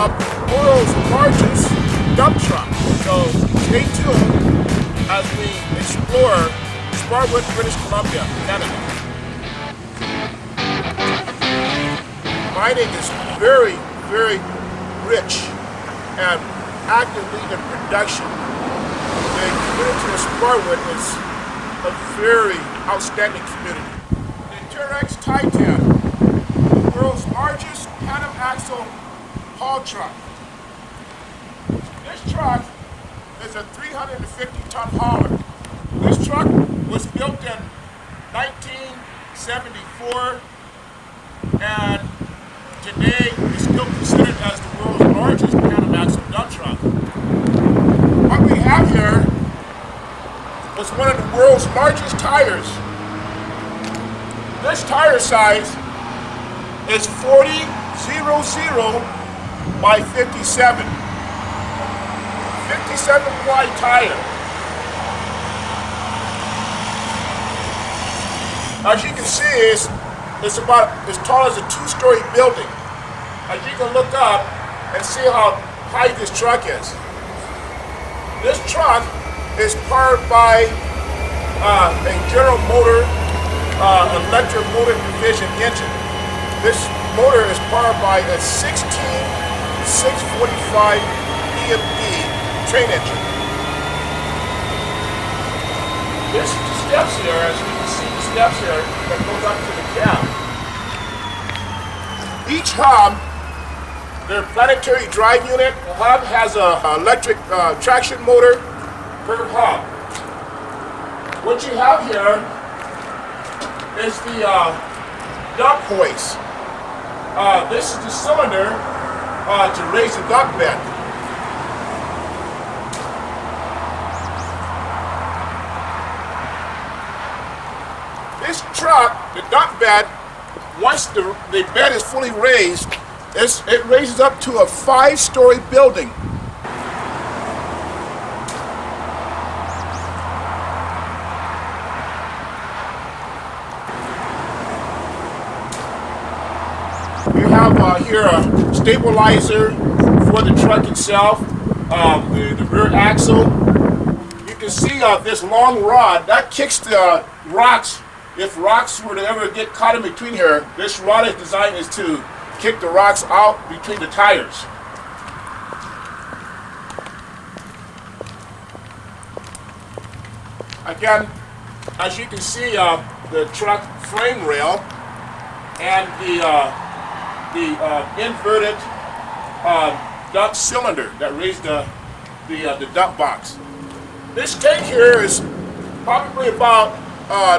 of the world's largest dump truck. So stay tuned as we explore Sparwood, British Columbia, Canada. Mining is very, very rich and actively in production. The community of Sparwood is a very outstanding community. The Terex Titan, the world's largest tandem axle haul truck. This truck is a 350-ton hauler. This truck was built in 1974 and today is still considered as the world's largest tandem axle dump truck. What we have here is one of the world's largest tires. This tire size is 40 by 57. 57 ply tire. As you can see, it's about as tall as a two-story building. As you can look up and see how high this truck is. This truck is powered by a General Motor electric motor division engine. This motor is powered by a 16-645 EMD train engine. This is the steps here, as you can see the steps here that goes up to the cab. Each hub, their planetary drive unit, the hub has an electric traction motor per hub. What you have here is the dump hoist. This is the cylinder to raise the dump bed. This truck, the dump bed, once the bed is fully raised, it raises up to a 5-story building. You have here a stabilizer for the truck itself, the rear axle. You can see this long rod that kicks the rocks. If rocks were to ever get caught in between here, this rod is designed to kick the rocks out between the tires. Again, as you can see, the truck frame rail and the inverted dump cylinder that raised the dump box. This tank here is probably about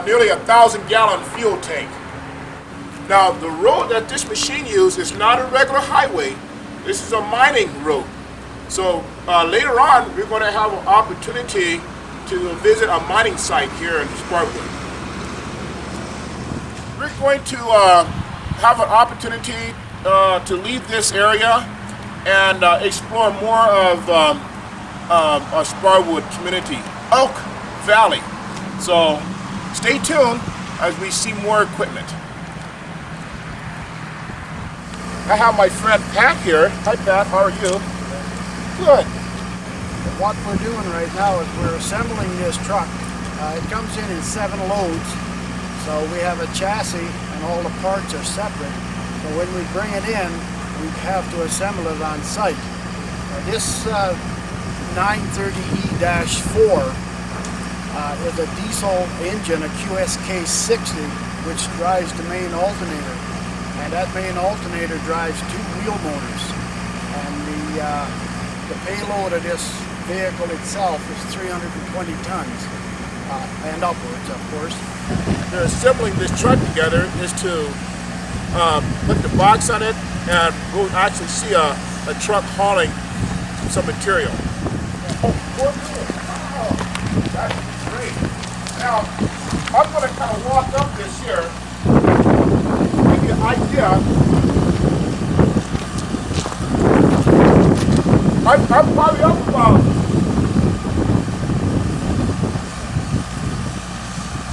nearly 1,000-gallon fuel tank. Now, the road that this machine uses is not a regular highway. This is a mining road. So later on, we're going to have an opportunity to visit a mining site here in Sparwood. We're going to have an opportunity to leave this area and explore more of our Sparwood community, Elk Valley. So stay tuned as we see more equipment. I have my friend Pat here. Hi Pat, how are you? Good. What we're doing right now is we're assembling this truck. It comes in 7 loads, so we have a chassis and all the parts are separate. So when we bring it in, we have to assemble it on site. This 930E-4 is a diesel engine, a QSK 60, which drives the main alternator. And that main alternator drives 2 wheel motors. And the payload of this vehicle itself is 320 tons, and upwards, of course. They're assembling this truck together is to put the box on it, and we'll actually see a truck hauling some material. Oh, that's great. Now, I'm going to kind of walk up this here, give you an idea. I'm probably up about,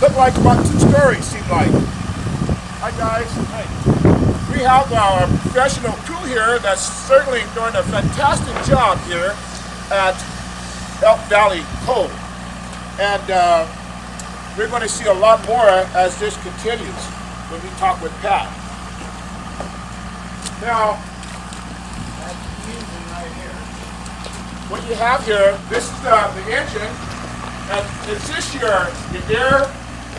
look like about 2 stories, seem like. Hi guys. Hey. We we have our professional crew here that's certainly doing a fantastic job here at Elk Valley Coal. And we're going to see a lot more as this continues when we talk with Pat. Now, what you have here, this is the engine, and is this your air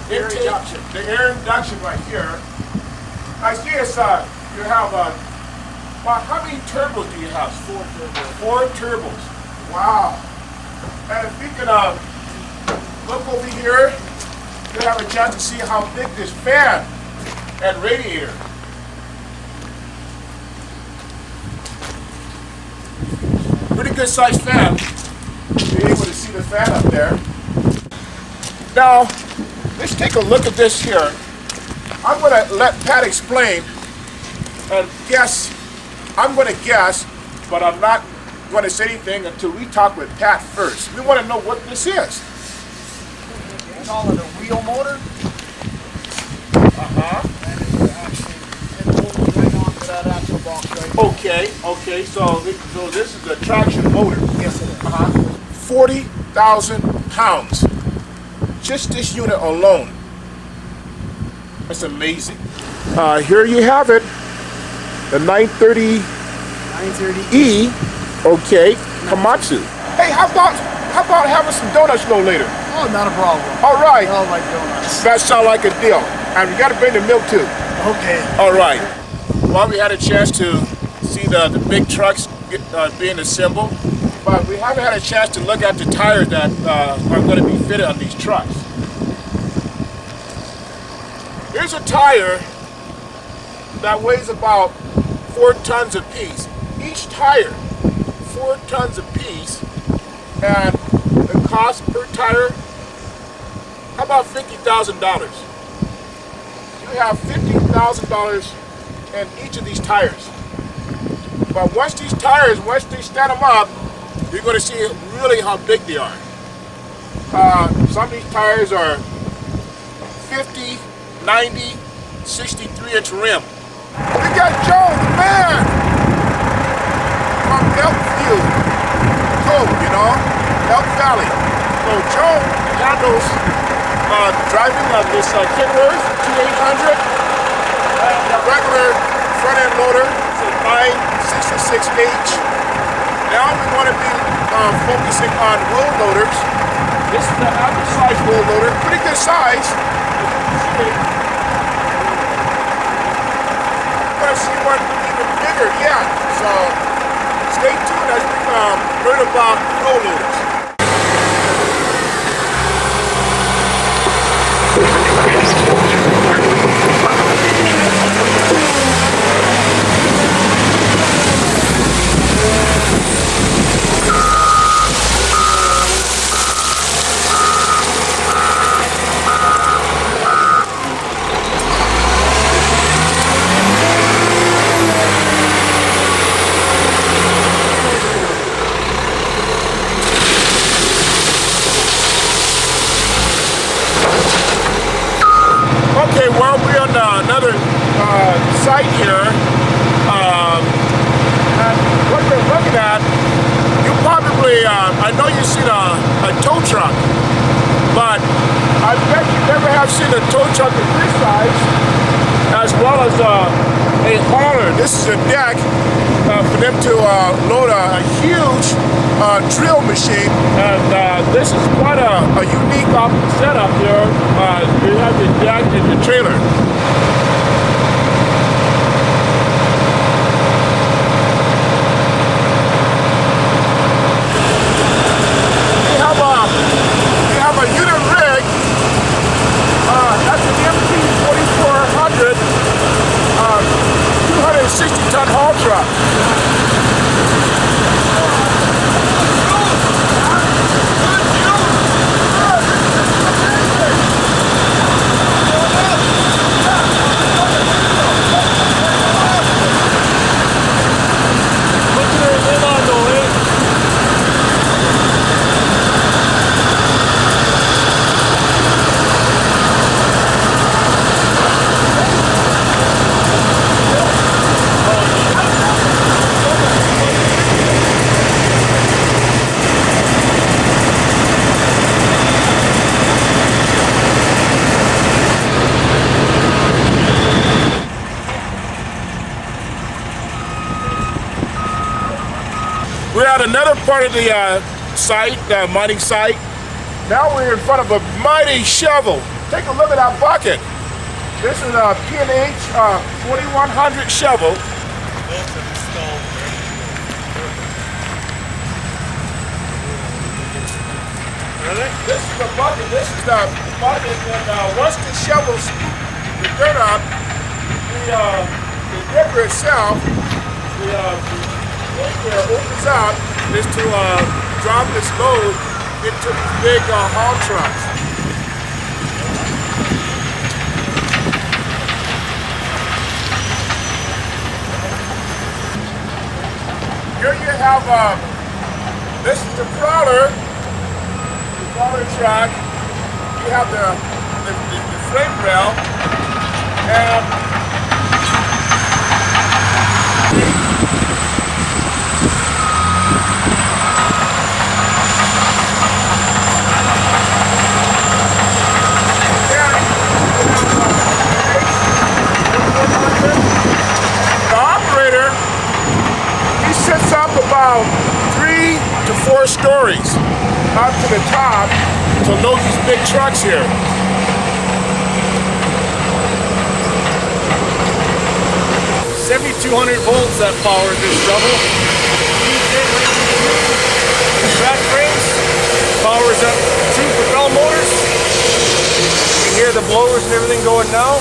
intake, the air induction right here. I see it's, you have, how many turbos do you have? 4 turbos. 4 turbos. Wow. And if you can look over here, you have a chance to see how big this fan and radiator. Pretty good sized fan. You're able to see the fan up there. Now, let's take a look at this here. I'm going to let Pat explain and guess. I'm going to guess, but I'm not going to say anything until we talk with Pat first. We want to know what this is. We call it a wheel motor. And it holds right onto that axle box right there. Okay, so this is a traction motor. Yes, it is. 40,000 pounds. Just this unit alone. That's amazing. Here you have it. The 930E. 930E. Okay, Komatsu. Hey, how about having some donuts a little later? Oh, not a problem. All right. I like donuts. That sounds like a deal. And we got to bring the milk too. Okay. All right. Well, we had a chance to see the big trucks being assembled, but we haven't had a chance to look at the tires that are going to be fitted on these trucks. Here's a tire that weighs about 4 tons apiece. Each tire, 4 tons apiece, and the cost per tire, how about $50,000? You have $50,000 in each of these tires. But once they stand them up, you're going to see really how big they are. Some of these tires are 50, 90, 63-inch rim. We got Joe, the man, from Elk Valley. So Joe handles driving of this Kenworth 2800 and a regular front-end loader. It's a 966H. Now we want to be focusing on wheel loaders. This is the average size wheel loader, pretty good size. We're going to see one even bigger yet. So stay tuned as we learn about wheel loaders. Okay, well, we're on another site here, and what we're looking at, you probably, I know you've seen a tow truck, but I bet you never have seen a tow truck of this size, as well as a hauler. This is a deck for them to load a huge drill machine, and this is quite a unique setup here. We have the deck and the trailer. We have a unit rig. That's an MT-4400 260-ton haul truck. We're at another part of the site, the mining site. Now we're in front of a mighty shovel. Take a look at that bucket. This is a P&H 4100 shovel. This is the bucket. This is the bucket, and once the shovel's the dirt up, the dipper itself, the lid there opens up, is to drop this load into these big haul trucks. Here you have, this is the crawler truck. You have the frame rail, and the operator, he sits up about 3 to 4 stories up to the top to load these big trucks here. 7,200 volts that powered this shovel. Track frames powers up 2 propel motors. You can hear the blowers and everything going now.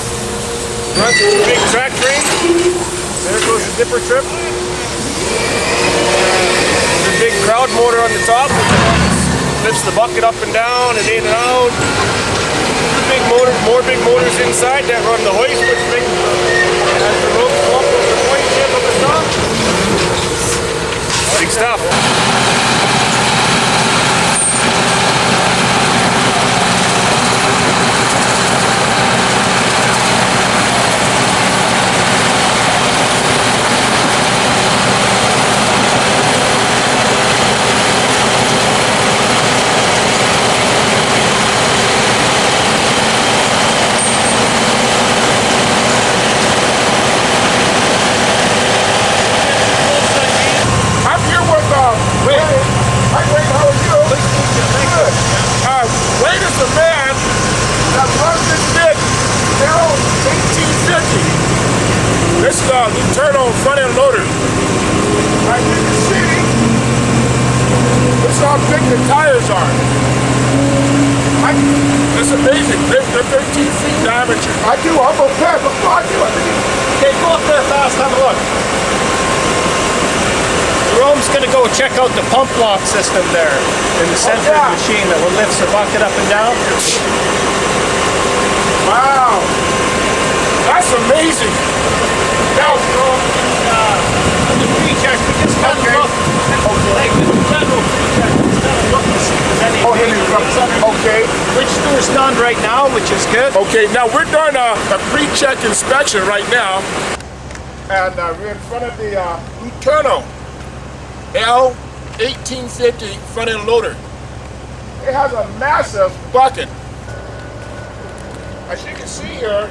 Runs a big track frame. There goes the dipper trip. The big crowd motor on the top. Lifts the bucket up and down and in and out. Big motor, more big motors inside that run the hoist, which makes as the ropes go up with the point tip of the top. Big stuff. This is a internal front-end loader. As you can see, this is how big the tires are. It's amazing. They're 13 feet diameter. I do. I'm okay. I do. Okay, go up there fast. Have a look. Jerome's going to go check out the pump lock system there in the center of the machine that will lift the bucket up and down. Wow. That's amazing. Now, on the pre-check, we just got to look. Okay. Which is done right now, which is good. Okay, now we're doing a pre-check inspection right now. And we're in front of the Uterno L1850 front-end loader. It has a massive bucket. As you can see here,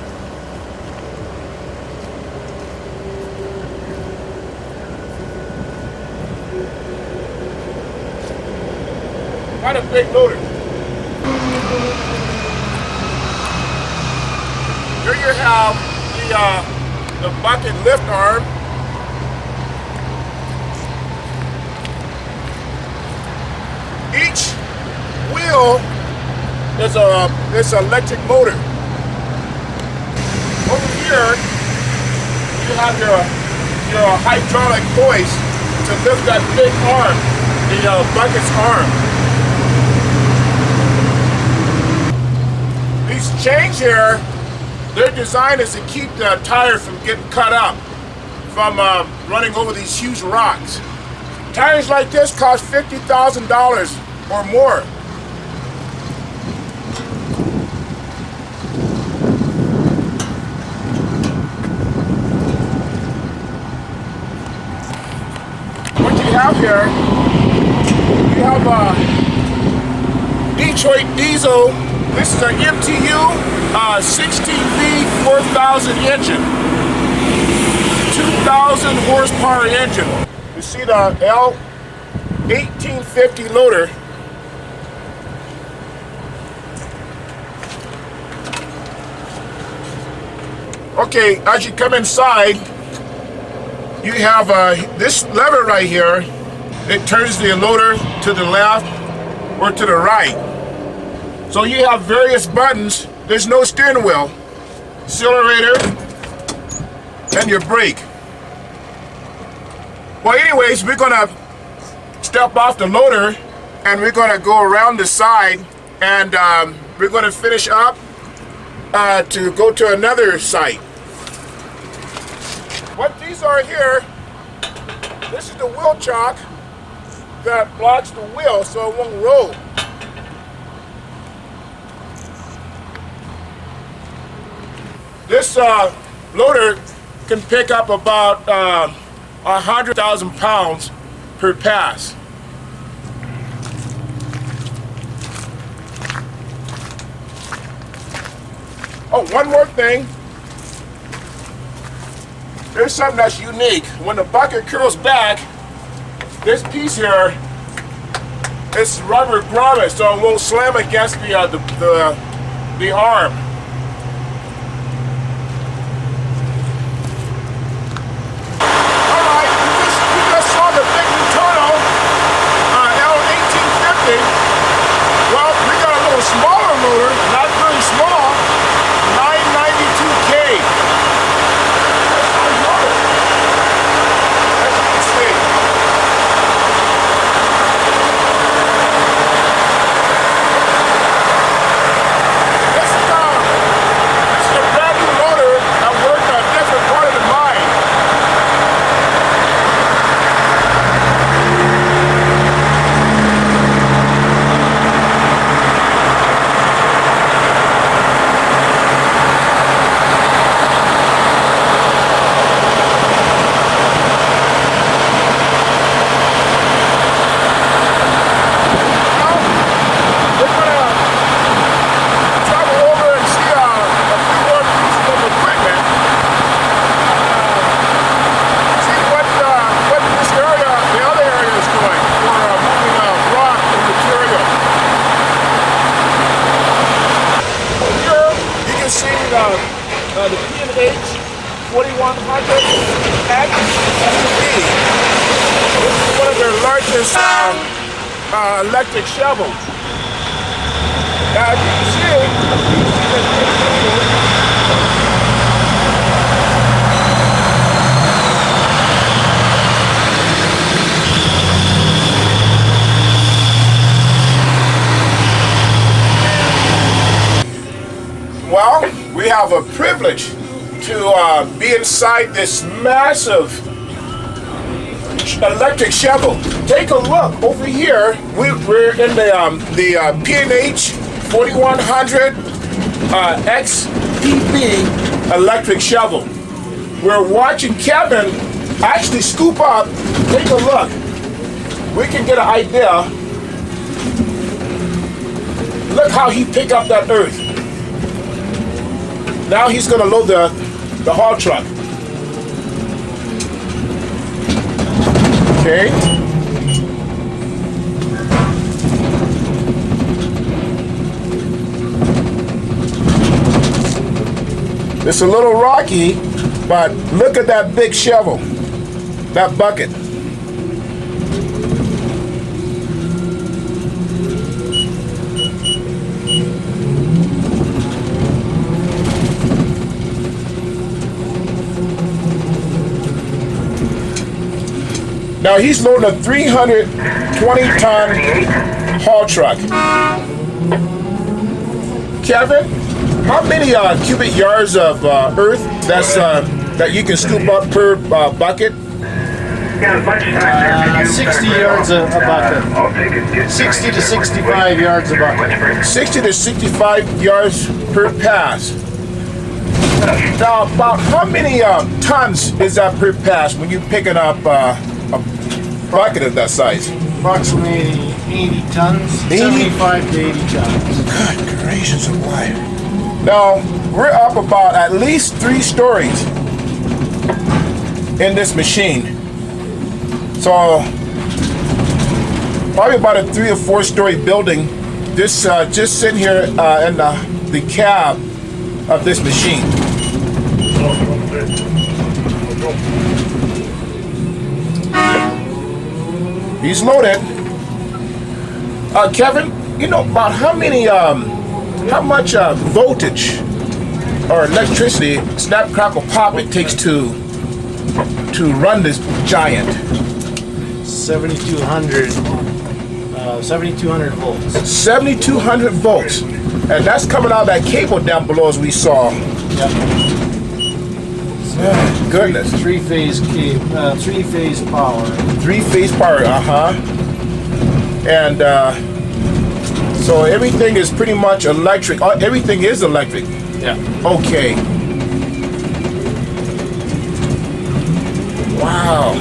quite a big loader. Here you have the bucket lift arm. Each wheel is an electric motor. Over here, you have your hydraulic hoist to lift that big arm, the bucket's arm. These chains here, their design is to keep the tire from getting cut up from running over these huge rocks. Tires like this cost $50,000 or more. What you have here, you have a Detroit diesel. This is an MTU 16V 4000 engine, 2,000 horsepower engine. You see the 1850 loader. Okay, as you come inside, you have this lever right here. It turns the loader to the left or to the right. So you have various buttons. There's no steering wheel, accelerator, and your brake. Well, anyways, we're gonna step off the loader and we're gonna go around the side, and we're gonna finish up to go to another site. What these are here, this is the wheel chock that blocks the wheel so it won't roll. This loader can pick up about 100,000 pounds per pass. Oh, one more thing. There's something that's unique. When the bucket curls back, this piece here is rubber grommet, so it won't slam against the arm. Alright, you just saw the big Turtle L1850. Well, we got a little smaller motor, not very small, 992K. The P&H 4100 XP. This is one of their largest electric shovels. Now, as you can see, well, we have a privilege to be inside this massive electric shovel. Take a look over here. We're in the P&H 4100 XPB electric shovel. We're watching Kevin actually scoop up. Take a look. We can get an idea. Look how he picked up that earth. Now he's going to load the haul truck. Okay. It's a little rocky, but look at that big shovel, that bucket. Now he's loading a 320-ton haul truck. Kevin, how many cubic yards of earth that you can scoop up per bucket? 60 yards a bucket. 60 to 65 yards a bucket. 60 to 65 yards per pass. Now, about how many tons is that per pass when you're picking up a bucket of that size? Approximately 80 tons, 75 to 80 tons. Good gracious alive. Now, we're up about at least 3 stories in this machine. So, probably about a 3 or 4 story building. This just sitting here in the cab of this machine. He's loaded. Kevin, you know about how much voltage or electricity, snap, crackle, pop it takes to run this giant? 7,200 volts. 7,200 volts, and that's coming out of that cable down below as we saw. Yep. Goodness. Three-phase power. 3-phase power, and so everything is pretty much electric. Everything is electric. Yeah. Okay. Wow.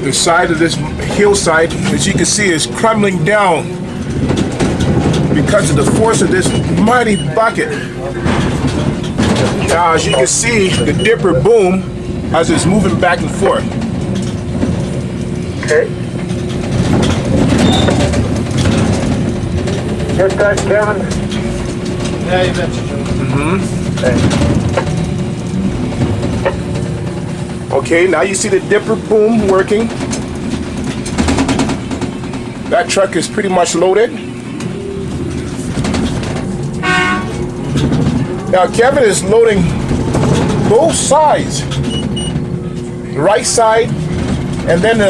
The side of this hillside, as you can see, is crumbling down because of the force of this mighty bucket. Now, as you can see, the dipper boom as it's moving back and forth. Okay. Get that, Kevin? Yeah, you betcha, Joe. Okay, now you see the dipper boom working. That truck is pretty much loaded. Now Kevin is loading both sides, the right side, and then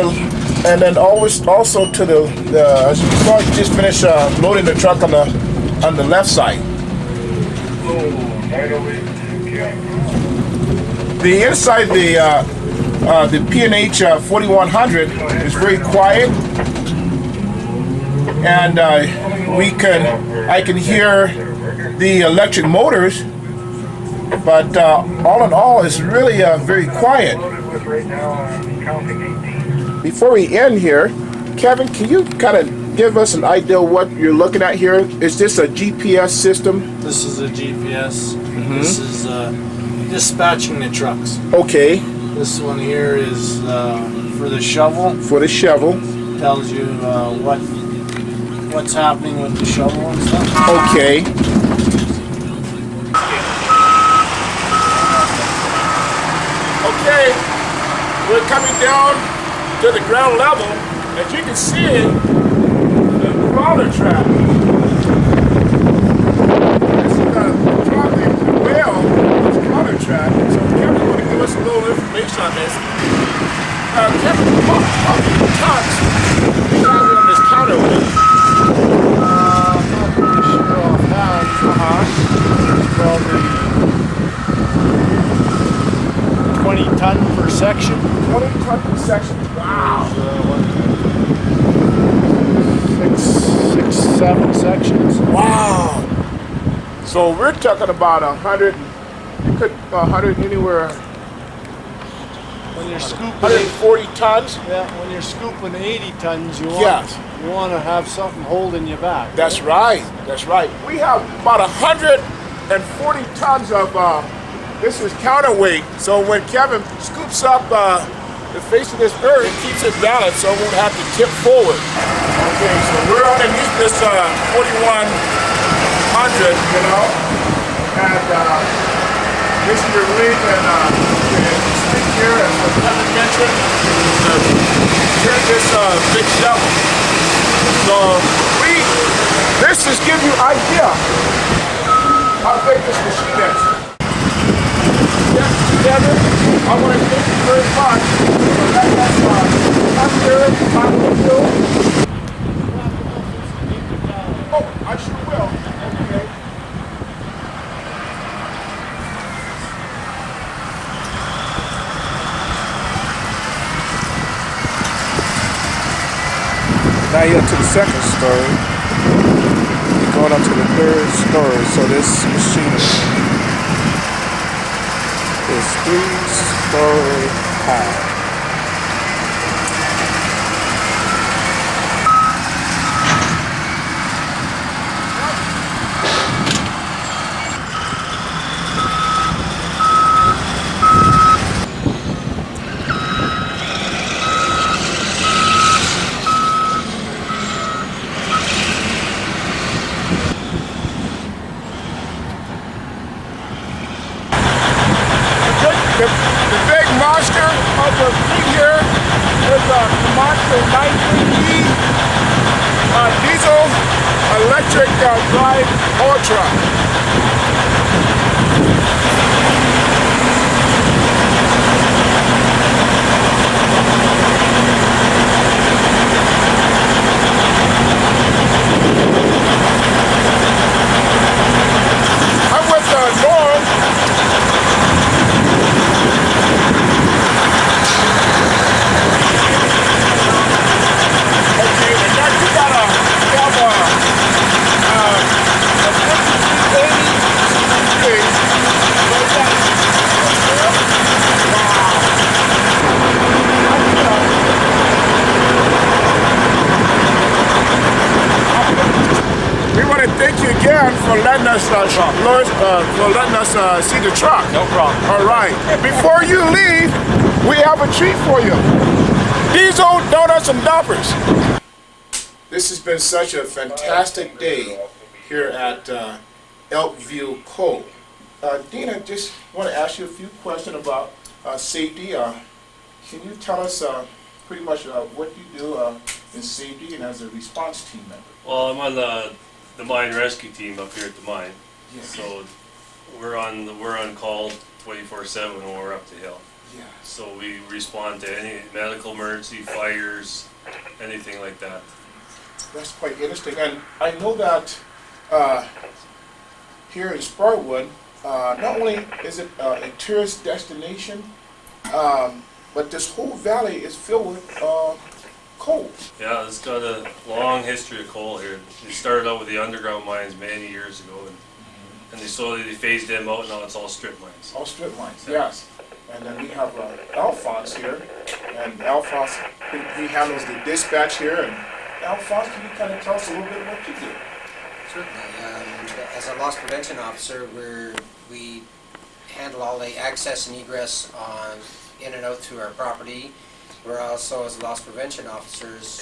always also to the as you saw, he just finished loading the truck on the left side. The inside the P&H 4100 is very quiet, and I can hear the electric motors, but all in all, it's really very quiet. Before we end here, Kevin, can you kind of give us an idea of what you're looking at here? Is this a GPS system? This is a GPS. This is dispatching the trucks. Okay. This one here is for the shovel. For the shovel. Tells you what's happening with the shovel and stuff. Okay. Okay, we're coming down to the ground level. As you can see, the crawler trap. This is the whale, it's crawler trap. So Kevin, want to give us a little information on this? Kevin, how many tons do you have on this counterweight? I'm not really sure offhand. It's probably 20 ton per section. 20 ton per section. Wow. Six, 7 sections. Wow. So we're talking about 100. You could 100 anywhere. When you're scooping 140 tons. when you're scooping 80 tons, you want to have something holding you back. That's right. That's right. We have about 140 tons of. This is counterweight. So when Kevin scoops up the face of this earth, it keeps it balanced, so it won't have to tip forward. Okay. So we're underneath this 4100, you know, and this is your link and stick here, as Kevin mentioned, to turn this big shovel. So this just gives you an idea how big this machine is. Yes, Kevin, I want to thank you very much for letting us come here and talk with you. Oh, I sure will. Okay. Now you're to the second story. You're going up to the third story. So this machine is 3-story high. The big monster of the fleet here is a Monster 93D diesel electric drive haul truck. I'm with Jerome. Okay, and now you have a 5380. We want to thank you again for letting us see the truck. No problem. All right. Before you leave, we have a treat for you. Diesel donuts and dumpers. This has been such a fantastic day here at Elk Valley Coal. Dean, I just want to ask you a few questions about safety. Can you tell us pretty much what you do in safety and as a response team member? Well, I'm on the mine rescue team up here at the mine. Yes. So we're on call 24/7 when we're up the hill. Yeah. So we respond to any medical emergency, fires, anything like that. That's quite interesting. And I know that here in Sparwood, not only is it a tourist destination, but this whole valley is filled with coal. Yeah, it's got a long history of coal here. It started out with the underground mines many years ago, and they slowly phased them out. Now it's all strip mines. All strip mines, yes. And then we have Alphonse here, and Alphonse, he handles the dispatch here. And Alphonse, can you kind of tell us a little bit what you do? Certainly. As a loss prevention officer, we handle all the access and egress on in and out to our property. We're also, as loss prevention officers,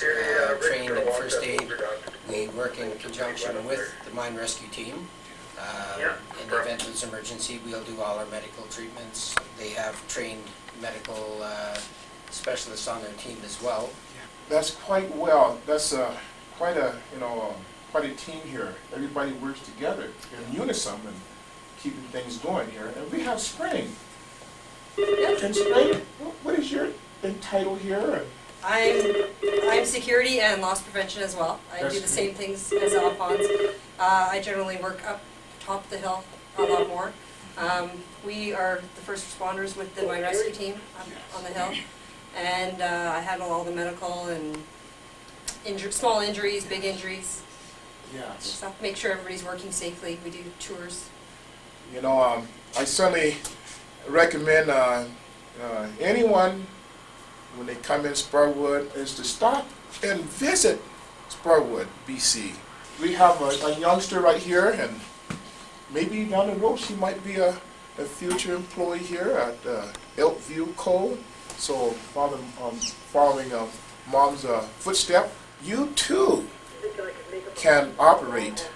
trained in first aid. We work in conjunction with the mine rescue team. In the event of an emergency, we'll do all our medical treatments. They have trained medical specialists on their team as well. That's quite well. That's quite a quite a team here. Everybody works together in unison and keeping things going here. And we have Spring. And Spring, what is your title here? I'm security and loss prevention as well. I do the same things as Alphonse. I generally work up top of the hill a lot more. We are the first responders with the mine rescue team up on the hill, and I handle all the medical and small injuries, big injuries. Yes. Stuff. Make sure everybody's working safely. We do tours. You know, I certainly recommend anyone when they come in Sparwood is to stop and visit Sparwood, BC. We have a youngster right here, and maybe down the road she might be a future employee here at Elk Valley Coal. So following Mom's footstep, you too can operate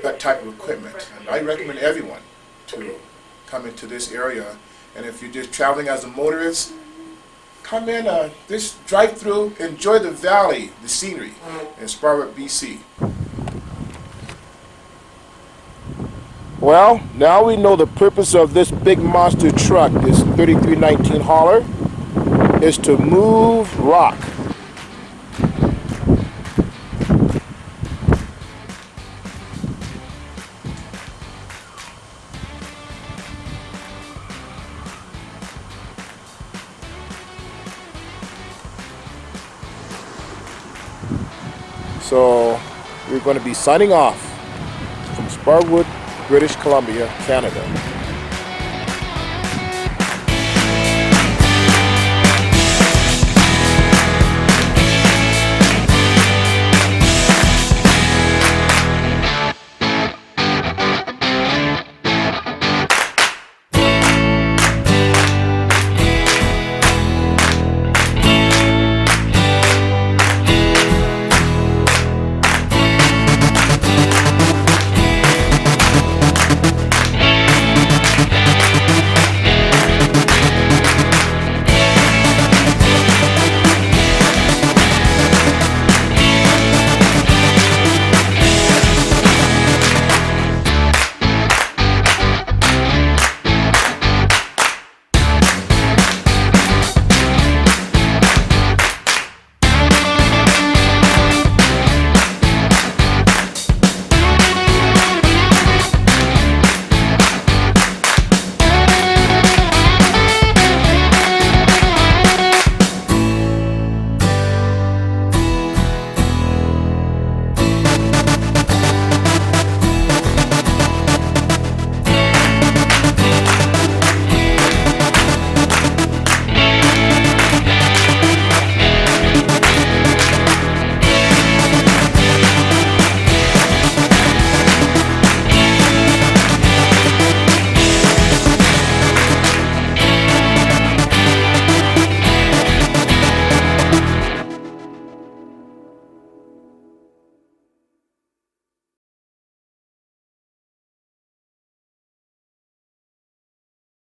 that type of equipment. And I recommend everyone to come into this area. And if you're just traveling as a motorist, come in, just drive through, enjoy the valley, the scenery in Sparwood, BC. Well, now we know the purpose of this big monster truck, this 3319 hauler, is to move rock. So we're going to be signing off from Sparwood, British Columbia, Canada.